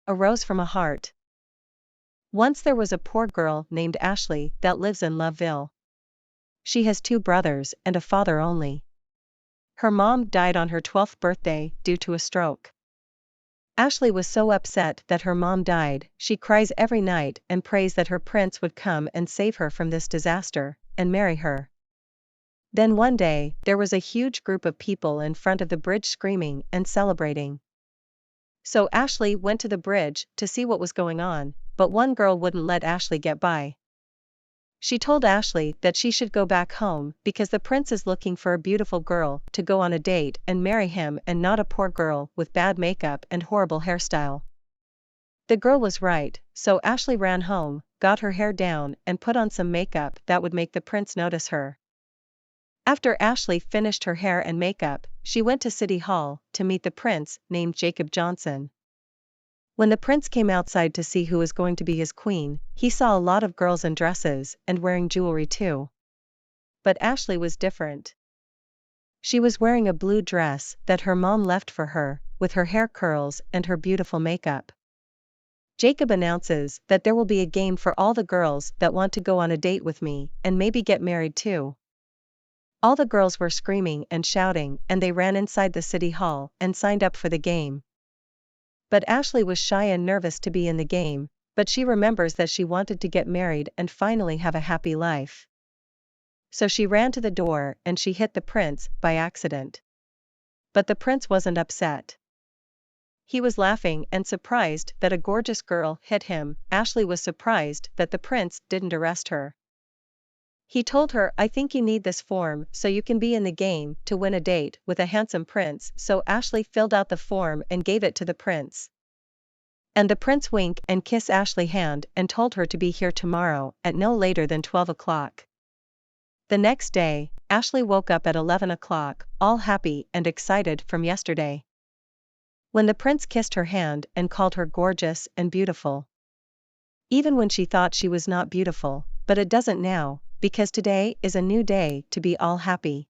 A Rose from a Heart. Once there was a poor girl named Ashley that lives in Loveville. She has two brothers and a father only. Her mom died on her 12th birthday due to a stroke. Ashley was so upset that her mom died, she cries every night and prays that her prince would come and save her from this disaster, and marry her. Then one day, there was a huge group of people in front of the bridge screaming and celebrating. So Ashley went to the bridge to see what was going on, but one girl wouldn't let Ashley get by. She told Ashley that she should go back home because the prince is looking for a beautiful girl to go on a date and marry him and not a poor girl with bad makeup and horrible hairstyle. The girl was right, so Ashley ran home, got her hair down and put on some makeup that would make the prince notice her. After Ashley finished her hair and makeup, she went to City Hall to meet the prince named Jacob Johnson. When the prince came outside to see who was going to be his queen, he saw a lot of girls in dresses and wearing jewelry too. But Ashley was different. She was wearing a blue dress that her mom left for her, with her hair curls and her beautiful makeup. Jacob announces that there will be a game for all the girls that want to go on a date with me and maybe get married too. All the girls were screaming and shouting and they ran inside the city hall and signed up for the game. But Ashley was shy and nervous to be in the game, but she remembers that she wanted to get married and finally have a happy life. So she ran to the door and she hit the prince by accident. But the prince wasn't upset. He was laughing and surprised that a gorgeous girl hit him. Ashley was surprised that the prince didn't arrest her. He told her, I think you need this form so you can be in the game to win a date with a handsome prince, so Ashley filled out the form and gave it to the prince. And the prince winked and kissed Ashley's hand and told her to be here tomorrow at no later than 12 o'clock. The next day, Ashley woke up at 11 o'clock, all happy and excited from yesterday. When the prince kissed her hand and called her gorgeous and beautiful. Even when she thought she was not beautiful, but it doesn't now, because today is a new day to be all happy.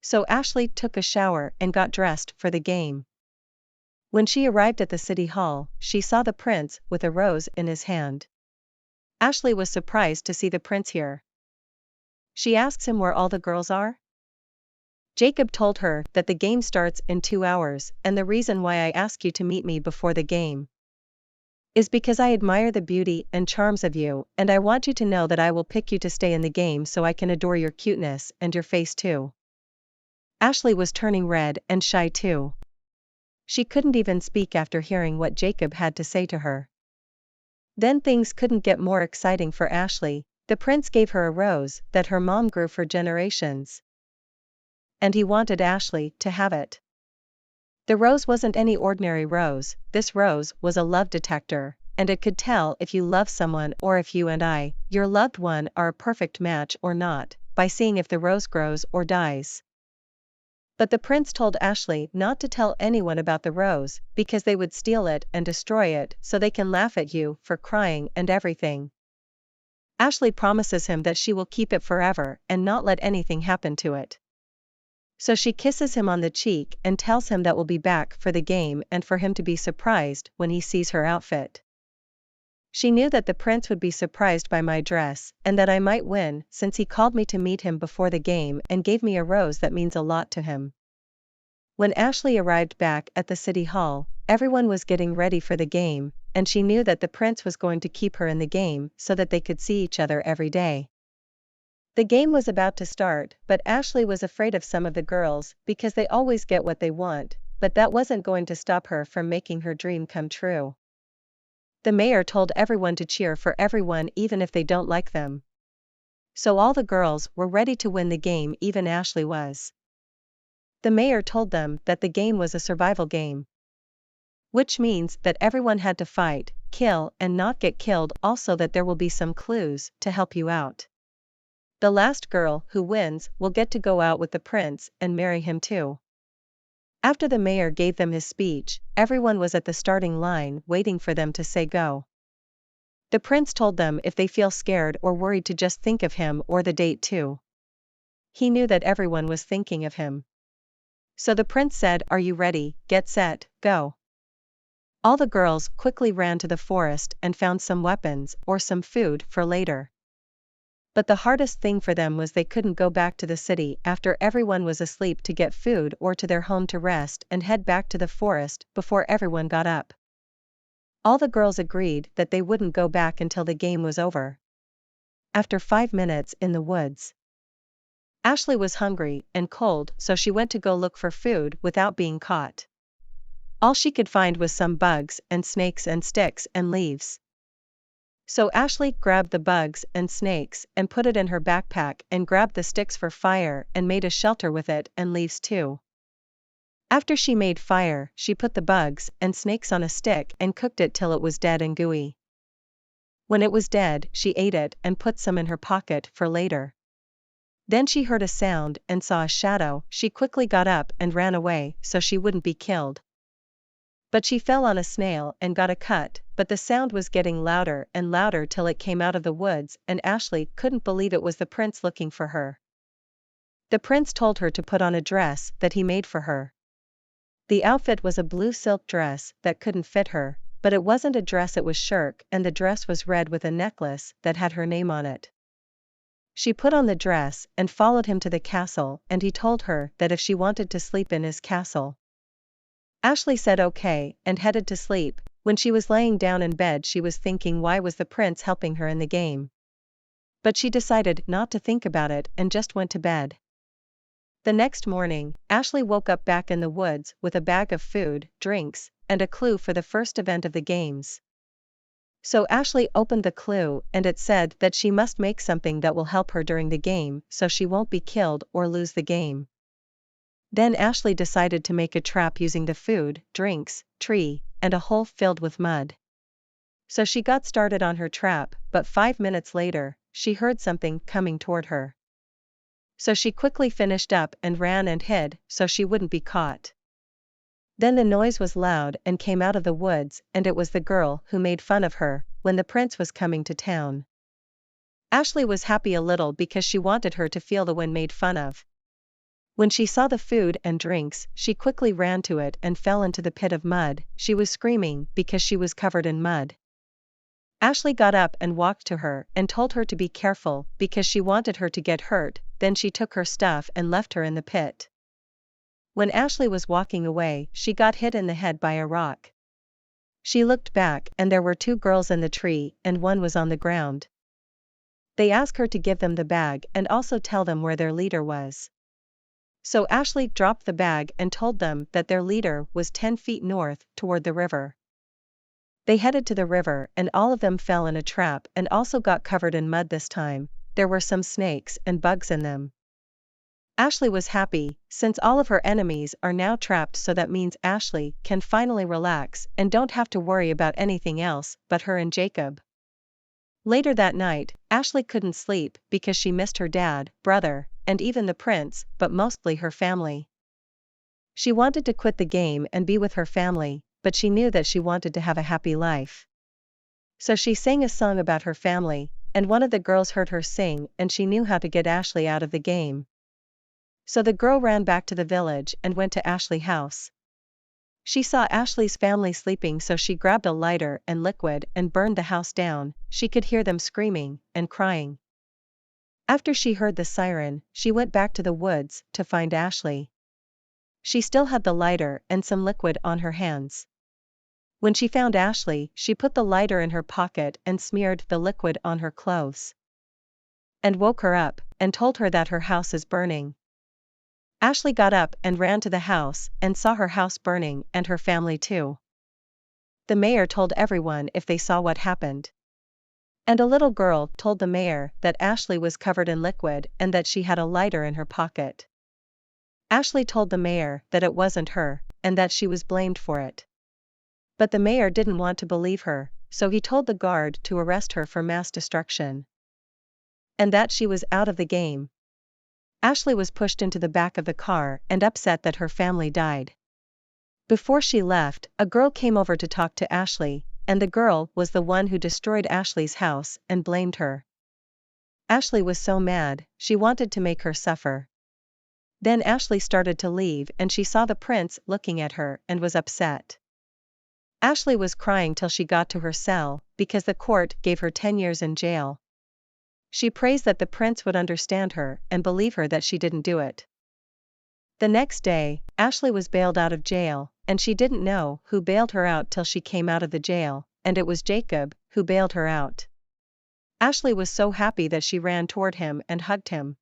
So Ashley took a shower and got dressed for the game. When she arrived at the city hall, she saw the prince with a rose in his hand. Ashley was surprised to see the prince here. She asks him where all the girls are. Jacob told her that the game starts in 2 hours, and the reason why I ask you to meet me before the game is because I admire the beauty and charms of you, and I want you to know that I will pick you to stay in the game so I can adore your cuteness and your face too. Ashley was turning red and shy too. She couldn't even speak after hearing what Jacob had to say to her. Then things couldn't get more exciting for Ashley. The prince gave her a rose that her mom grew for generations. And he wanted Ashley to have it. The rose wasn't any ordinary rose, this rose was a love detector, and it could tell if you love someone or if you and your loved one, are a perfect match or not, by seeing if the rose grows or dies. But the prince told Ashley not to tell anyone about the rose, because they would steal it and destroy it so they can laugh at you for crying and everything. Ashley promises him that she will keep it forever and not let anything happen to it. So she kisses him on the cheek and tells him that we'll be back for the game and for him to be surprised when he sees her outfit. She knew that the prince would be surprised by my dress and that I might win since he called me to meet him before the game and gave me a rose that means a lot to him. When Ashley arrived back at the city hall, everyone was getting ready for the game, and she knew that the prince was going to keep her in the game so that they could see each other every day. The game was about to start, but Ashley was afraid of some of the girls because they always get what they want, but that wasn't going to stop her from making her dream come true. The mayor told everyone to cheer for everyone even if they don't like them. So all the girls were ready to win the game, even Ashley was. The mayor told them that the game was a survival game, which means that everyone had to fight, kill and not get killed, also that there will be some clues to help you out. The last girl who wins will get to go out with the prince and marry him too. After the mayor gave them his speech, everyone was at the starting line waiting for them to say go. The prince told them if they feel scared or worried to just think of him or the date too. He knew that everyone was thinking of him. So the prince said, "Are you ready? Get set, go." All the girls quickly ran to the forest and found some weapons or some food for later. But the hardest thing for them was they couldn't go back to the city after everyone was asleep to get food or to their home to rest and head back to the forest before everyone got up. All the girls agreed that they wouldn't go back until the game was over. After 5 minutes in the woods, Ashley was hungry and cold, so she went to go look for food without being caught. All she could find was some bugs and snakes and sticks and leaves. So Ashley grabbed the bugs and snakes and put it in her backpack and grabbed the sticks for fire and made a shelter with it and leaves too. After she made fire, she put the bugs and snakes on a stick and cooked it till it was dead and gooey. When it was dead, she ate it and put some in her pocket for later. Then she heard a sound and saw a shadow. She quickly got up and ran away so she wouldn't be killed. But she fell on a snail and got a cut, but the sound was getting louder and louder till it came out of the woods and Ashley couldn't believe it was the prince looking for her. The prince told her to put on a dress that he made for her. The outfit was a blue silk dress that couldn't fit her, but it wasn't a dress, it was shirk, and the dress was red with a necklace that had her name on it. She put on the dress and followed him to the castle, and he told her that if she wanted to sleep in his castle. Ashley said okay and headed to sleep. When she was laying down in bed, she was thinking why was the prince helping her in the game. But she decided not to think about it and just went to bed. The next morning, Ashley woke up back in the woods with a bag of food, drinks, and a clue for the first event of the games. So Ashley opened the clue and it said that she must make something that will help her during the game so she won't be killed or lose the game. Then Ashley decided to make a trap using the food, drinks, tree, and a hole filled with mud. So she got started on her trap, but 5 minutes later, she heard something coming toward her. So she quickly finished up and ran and hid so she wouldn't be caught. Then the noise was loud and came out of the woods, and it was the girl who made fun of her when the prince was coming to town. Ashley was happy a little because she wanted her to feel the one made fun of. When she saw the food and drinks, she quickly ran to it and fell into the pit of mud. She was screaming because she was covered in mud. Ashley got up and walked to her and told her to be careful because she wanted her to get hurt. Then she took her stuff and left her in the pit. When Ashley was walking away, she got hit in the head by a rock. She looked back and there were 2 girls in the tree and one was on the ground. They asked her to give them the bag and also tell them where their leader was. So Ashley dropped the bag and told them that their leader was 10 feet north, toward the river. They headed to the river and all of them fell in a trap and also got covered in mud this time. There were some snakes and bugs in them. Ashley was happy, since all of her enemies are now trapped, so that means Ashley can finally relax and don't have to worry about anything else but her and Jacob. Later that night, Ashley couldn't sleep because she missed her dad, brother, and even the prince, but mostly her family. She wanted to quit the game and be with her family, but she knew that she wanted to have a happy life. So she sang a song about her family, and one of the girls heard her sing and she knew how to get Ashley out of the game. So the girl ran back to the village and went to Ashley's house. She saw Ashley's family sleeping, so she grabbed a lighter and liquid and burned the house down. She could hear them screaming and crying. After she heard the siren, she went back to the woods to find Ashley. She still had the lighter and some liquid on her hands. When she found Ashley, she put the lighter in her pocket and smeared the liquid on her clothes. And woke her up and told her that her house is burning. Ashley got up and ran to the house and saw her house burning and her family too. The mayor told everyone if they saw what happened. And a little girl told the mayor that Ashley was covered in liquid and that she had a lighter in her pocket. Ashley told the mayor that it wasn't her, and that she was blamed for it. But the mayor didn't want to believe her, so he told the guard to arrest her for mass destruction. And that she was out of the game. Ashley was pushed into the back of the car and upset that her family died. Before she left, a girl came over to talk to Ashley, and the girl was the one who destroyed Ashley's house and blamed her. Ashley was so mad, she wanted to make her suffer. Then Ashley started to leave and she saw the prince looking at her and was upset. Ashley was crying till she got to her cell, because the court gave her 10 years in jail. She prays that the prince would understand her and believe her that she didn't do it. The next day, Ashley was bailed out of jail, and she didn't know who bailed her out till she came out of the jail, and it was Jacob who bailed her out. Ashley was so happy that she ran toward him and hugged him.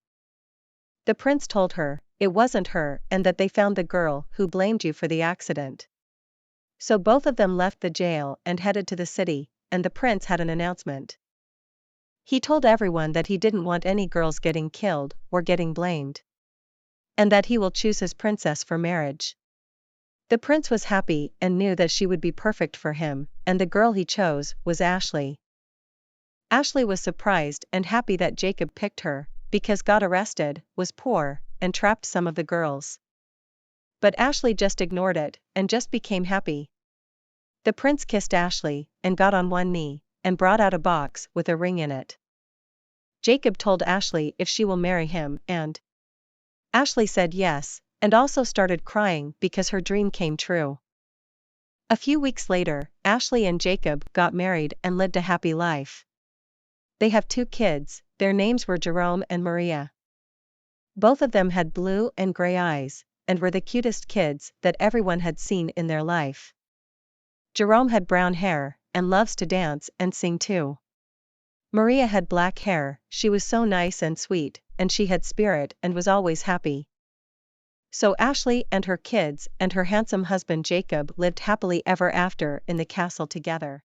The prince told her it wasn't her and that they found the girl who blamed you for the accident. So both of them left the jail and headed to the city, and the prince had an announcement. He told everyone that he didn't want any girls getting killed or getting blamed, and that he will choose his princess for marriage. The prince was happy and knew that she would be perfect for him, and the girl he chose was Ashley. Ashley was surprised and happy that Jacob picked her, because got arrested, was poor, and trapped some of the girls. But Ashley just ignored it, and just became happy. The prince kissed Ashley, and got on one knee, and brought out a box with a ring in it. Jacob told Ashley if she will marry him, and Ashley said yes, and also started crying because her dream came true. A few weeks later, Ashley and Jacob got married and lived a happy life. They have 2 kids, their names were Jerome and Maria. Both of them had blue and gray eyes, and were the cutest kids that everyone had seen in their life. Jerome had brown hair, and loves to dance and sing too. Maria had black hair, she was so nice and sweet, and she had spirit and was always happy. So Ashley and her kids and her handsome husband Jacob lived happily ever after in the castle together.